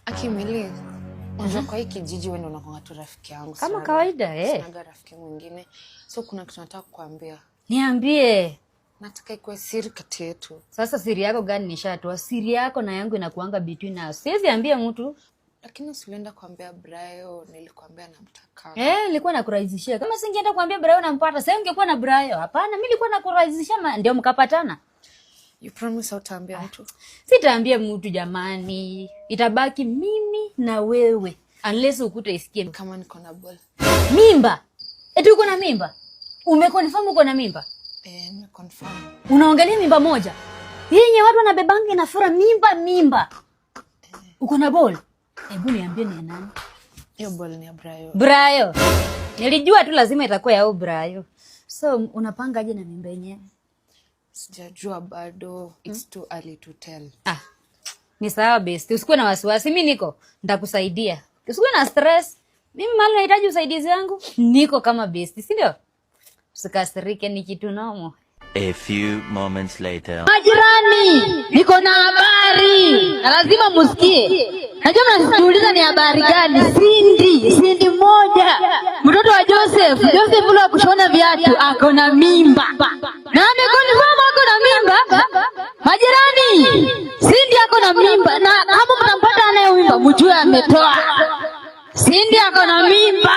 Akimili, unajua kwa hii kijiji wewe ndio unakuwa tu rafiki yangu. Kama kawaida Sina rafiki mwingine. So kuna kitu nataka kukuambia. Niambie. Nataka ikuwe siri kati yetu. Sasa siri yako gani nishatoa? Siri yako na yangu inakuanga between us. Siwezi ambia mtu. Lakini usienda kuambia Brayo, nilikwambia namtaka. Nilikuwa nakurahisishia. Kama singeenda kuambia Brayo nampata, sasa ungekuwa na Brayo. Hapana, mimi nilikuwa nakurahisishia ndio mkapatana. You promise hautaambia mtu? Sitaambia mtu jamani. Itabaki mimi na wewe. Unless ukute isikie kama niko na ball. Mimba? Eti uko na mimba? Umeconfirm uko na mimba? Nimeconfirm. Unaongelea mimba moja? Yenye watu wanabebanga inafura mimba. Uko na ball? Hebu niambie ni nani? Hiyo ball ni ya Brayo. Brayo. Nilijua tu lazima itakuwa ya Brayo. So unapanga aje na mimba yenyewe? Sijajua bado. It's too early to tell. Ni sawa best. Usikuwe na wasiwasi. Mimi niko. Nitakusaidia. Usikuwe na stress. Mimi mali nahitaji usaidizi wangu. Niko kama best, si ndio? Usikasirike, ni kitu nomo. A few moments later. Majirani, niko na habari. Na lazima musikie. Najua mnasiuliza ni habari gani? Cindy moja. Mtoto wa Joseph ule wa kushona viatu ako na mimba. Na amekonfirm ako na mimba. Majirani, Cindy ako na mimba. Na hapo mtampata anayemimba, mjue ametoa. Cindy ako na mimba.